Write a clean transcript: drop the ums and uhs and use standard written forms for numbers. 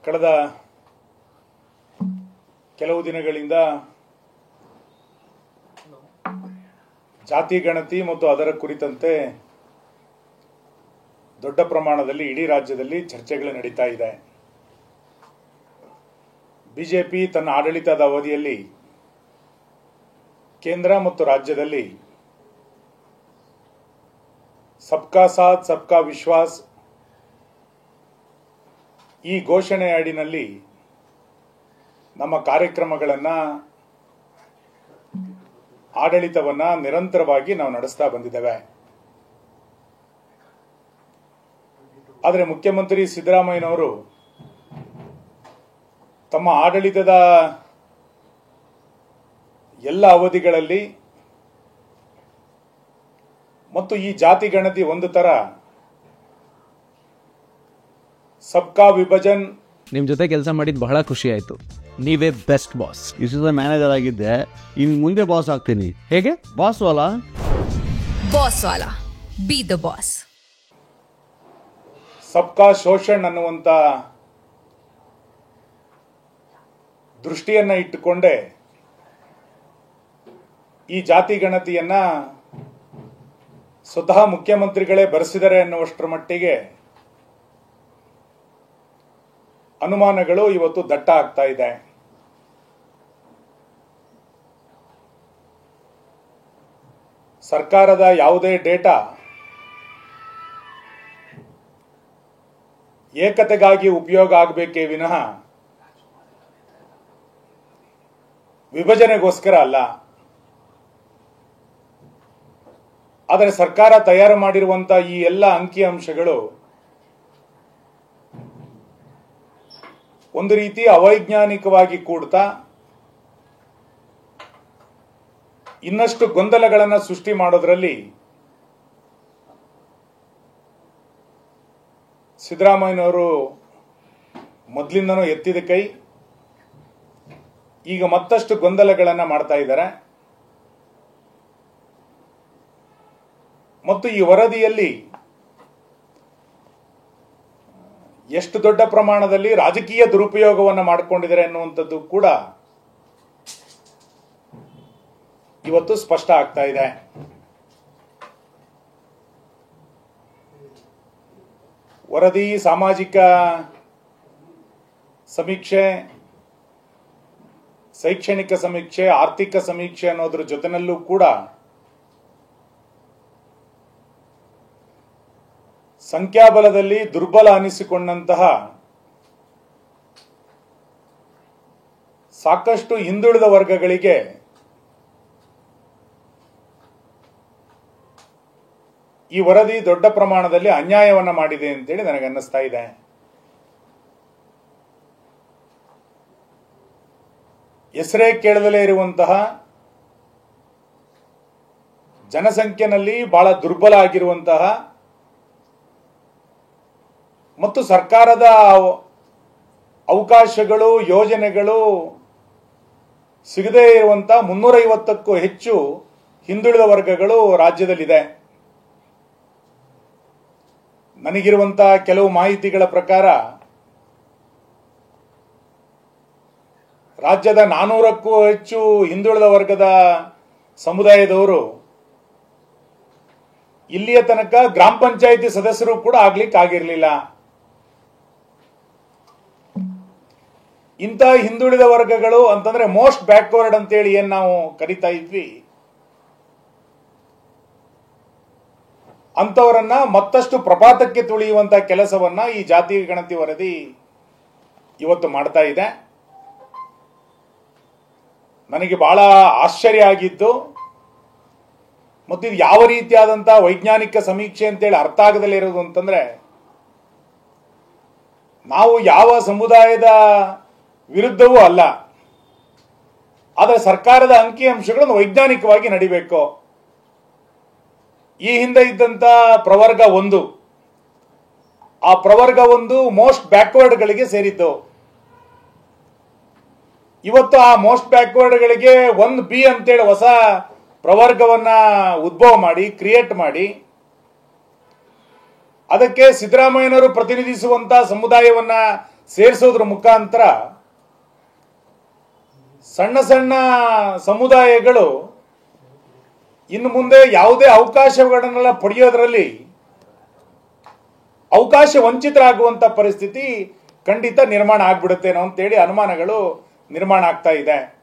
ಕಳೆದ ಕೆಲವು ದಿನಗಳಿಂದ ಜಾತಿ ಗಣತಿ ಮತ್ತು ಅದರ ಕುರಿತಂತೆ ದೊಡ್ಡ ಪ್ರಮಾಣದಲ್ಲಿ ಇಡೀ ರಾಜ್ಯದಲ್ಲಿ ಚರ್ಚೆಗಳು ನಡೀತಾ ಇದೆ. ಬಿಜೆಪಿ ತನ್ನ ಆಡಳಿತದ ಅವಧಿಯಲ್ಲಿ ಕೇಂದ್ರ ಮತ್ತು ರಾಜ್ಯದಲ್ಲಿ ಸಬ್ಕಾ ಸಾಥ್ ಸಬ್ಕಾ ವಿಶ್ವಾಸ್ ಈ ಘೋಷಣೆ ಅಡಿನಲ್ಲಿ ನಮ್ಮ ಕಾರ್ಯಕ್ರಮಗಳನ್ನು ಆಡಳಿತವನ್ನು ನಿರಂತರವಾಗಿ ನಾವು ನಡೆಸ್ತಾ ಬಂದಿದ್ದೇವೆ. ಆದರೆ ಮುಖ್ಯಮಂತ್ರಿ ಸಿದ್ದರಾಮಯ್ಯನವರು ತಮ್ಮ ಆಡಳಿತದ ಎಲ್ಲ ಅವಧಿಗಳಲ್ಲಿ ಮತ್ತು ಈ ಜಾತಿ ಗಣತಿ ಒಂದು ತರ ಸಬ್ಕಾ ವಿಭಜನ್. ನಿಮ್ ಜೊತೆ ಕೆಲಸ ಮಾಡಿದ್ ಬಹಳ ಖುಷಿ ಆಯ್ತು. ನೀವೇ ಬೆಸ್ಟ್ ಬಾಸ್. ಇಷ್ಟು ಮ್ಯಾನೇಜರ್ ಆಗಿದ್ದೆ, ಇನ್ ಮುಂದೆ ಬಾಸ್ ಆಗ್ತೀನಿ. ಹೇಗೆ? ಬಾಸ್ ವಾಲಾ ಬಿ ದ ಬಾಸ್. ಸಬ್ಕಾ ಶೋಷಣ್ ಅನ್ನುವಂತ ದೃಷ್ಟಿಯನ್ನ ಇಟ್ಟುಕೊಂಡೇ ಈ ಜಾತಿ ಗಣತಿಯನ್ನ ಸ್ವತಃ ಮುಖ್ಯಮಂತ್ರಿಗಳೇ ಬರೆಸಿದರೆ ಅನ್ನುವಷ್ಟರ ಮಟ್ಟಿಗೆ ಅನುಮಾನಗಳು ಇವತ್ತು ದಟ್ಟ ಆಗ್ತಾ ಇದೆ. ಸರ್ಕಾರದ ಯಾವುದೇ ಡೇಟಾ ಏಕತೆಗಾಗಿ ಉಪಯೋಗ ಆಗಬೇಕೇ ವಿನಃ ವಿಭಜನೆಗೋಸ್ಕರ ಅಲ್ಲ. ಆದರೆ ಸರ್ಕಾರ ತಯಾರು ಮಾಡಿರುವಂತಹ ಈ ಎಲ್ಲ ಅಂಕಿಅಂಶಗಳು ಒಂದು ರೀತಿ ಅವೈಜ್ಞಾನಿಕವಾಗಿ ಕೂಡ್ತಾ ಇನ್ನಷ್ಟು ಗೊಂದಲಗಳನ್ನು ಸೃಷ್ಟಿ ಮಾಡೋದ್ರಲ್ಲಿ ಸಿದ್ದರಾಮಯ್ಯನವರು ಮೊದಲಿಂದನೂ ಎತ್ತಿದ ಕೈ. ಈಗ ಮತ್ತಷ್ಟು ಗೊಂದಲಗಳನ್ನು ಮಾಡ್ತಾ ಇದ್ದಾರೆ. ಮತ್ತು ಈ ವರದಿಯಲ್ಲಿ ಎಷ್ಟು ದೊಡ್ಡ ಪ್ರಮಾಣದಲ್ಲಿ ರಾಜಕೀಯ ದುರುಪಯೋಗವನ್ನು ಮಾಡಿಕೊಂಡಿದ್ದಾರೆ ಎನ್ನುವಂಥದ್ದು ಕೂಡ ಇವತ್ತು ಸ್ಪಷ್ಟ ಆಗ್ತಾ ಇದೆ. ವರದಿ ಸಾಮಾಜಿಕ ಸಮೀಕ್ಷೆ, ಶೈಕ್ಷಣಿಕ ಸಮೀಕ್ಷೆ, ಆರ್ಥಿಕ ಸಮೀಕ್ಷೆ ಅನ್ನೋದ್ರ ಜೊತೆನಲ್ಲೂ ಕೂಡ ಸಂಖ್ಯಾಬಲದಲ್ಲಿ ದುರ್ಬಲ ಅನಿಸಿಕೊಂಡಂತಹ ಸಾಕಷ್ಟು ಹಿಂದುಳಿದ ವರ್ಗಗಳಿಗೆ ಈ ವರದಿ ದೊಡ್ಡ ಪ್ರಮಾಣದಲ್ಲಿ ಅನ್ಯಾಯವನ್ನ ಮಾಡಿದೆ ಅಂತೇಳಿ ನನಗನ್ನಿಸ್ತಾ ಇದೆ. ಹೆಸರೇ ಕೇಳದಲೇ ಇರುವಂತಹ ಜನಸಂಖ್ಯೆನಲ್ಲಿ ಬಹಳ ದುರ್ಬಲ ಆಗಿರುವಂತಹ ಮತ್ತು ಸರ್ಕಾರದ ಅವಕಾಶಗಳು ಯೋಜನೆಗಳು ಸಿಗದೇ ಇರುವಂತಹ 350ಕ್ಕೂ ಹೆಚ್ಚು ಹಿಂದುಳಿದ ವರ್ಗಗಳು ರಾಜ್ಯದಲ್ಲಿದೆ. ನನಗಿರುವಂತಹ ಕೆಲವು ಮಾಹಿತಿಗಳ ಪ್ರಕಾರ ರಾಜ್ಯದ 400ಕ್ಕೂ ಹೆಚ್ಚು ಹಿಂದುಳಿದ ವರ್ಗದ ಸಮುದಾಯದವರು ಇಲ್ಲಿಯ ತನಕ ಗ್ರಾಮ ಪಂಚಾಯಿತಿ ಸದಸ್ಯರು ಕೂಡ ಆಗ್ಲಿಕ್ಕೆ ಆಗಿರಲಿಲ್ಲ. ಇಂಥ ಹಿಂದುಳಿದ ವರ್ಗಗಳು ಅಂತಂದ್ರೆ ಮೋಸ್ಟ್ ಬ್ಯಾಕ್ವರ್ಡ್ ಅಂತೇಳಿ ಏನ್ ನಾವು ಕರಿತಾ ಇದ್ವಿ, ಅಂತವರನ್ನ ಮತ್ತಷ್ಟು ಪ್ರಪಾತಕ್ಕೆ ತುಳಿಯುವಂತ ಕೆಲಸವನ್ನ ಈ ಜಾತಿ ಗಣತಿ ವರದಿ ಇವತ್ತು ಮಾಡ್ತಾ ಇದೆ. ನನಗೆ ಬಹಳ ಆಶ್ಚರ್ಯ ಆಗಿದ್ದು ಮತ್ತು ಇದು ಯಾವ ರೀತಿಯಾದಂತಹ ವೈಜ್ಞಾನಿಕ ಸಮೀಕ್ಷೆ ಅಂತೇಳಿ ಅರ್ಥ ಆಗದಲ್ಲೇ ಇರೋದು ಅಂತಂದ್ರೆ, ನಾವು ಯಾವ ಸಮುದಾಯದ ವಿರುದ್ಧವೂ ಅಲ್ಲ, ಆದರೆ ಸರ್ಕಾರದ ಅಂಕಿಅಂಶಗಳನ್ನು ವೈಜ್ಞಾನಿಕವಾಗಿ ನಡಿಬೇಕು. ಈ ಹಿಂದೆ ಇದ್ದಂತ ಪ್ರವರ್ಗ 1, ಆ ಪ್ರವರ್ಗ 1 ಮೋಸ್ಟ್ ಬ್ಯಾಕ್ವರ್ಡ್ಗಳಿಗೆ ಸೇರಿದ್ದು. ಇವತ್ತು ಆ ಮೋಸ್ಟ್ ಬ್ಯಾಕ್ವರ್ಡ್ಗಳಿಗೆ 1B ಅಂತೇಳಿ ಹೊಸ ಪ್ರವರ್ಗವನ್ನ ಉದ್ಭವ ಮಾಡಿ ಕ್ರಿಯೇಟ್ ಮಾಡಿ ಅದಕ್ಕೆ ಸಿದ್ದರಾಮಯ್ಯನವರು ಪ್ರತಿನಿಧಿಸುವಂತಹ ಸಮುದಾಯವನ್ನ ಸೇರಿಸೋದ್ರ ಮುಖಾಂತರ ಸಣ್ಣ ಸಣ್ಣ ಸಮುದಾಯಗಳು ಇನ್ನು ಮುಂದೆ ಯಾವುದೇ ಅವಕಾಶಗಳನ್ನೆಲ್ಲ ಪಡೆಯೋದ್ರಲ್ಲಿ ಅವಕಾಶ ವಂಚಿತರಾಗುವಂತ ಪರಿಸ್ಥಿತಿ ಖಂಡಿತ ನಿರ್ಮಾಣ ಆಗ್ಬಿಡುತ್ತೇನೋ ಅಂತೇಳಿ ಅನುಮಾನಗಳು ನಿರ್ಮಾಣ ಆಗ್ತಾ ಇದೆ.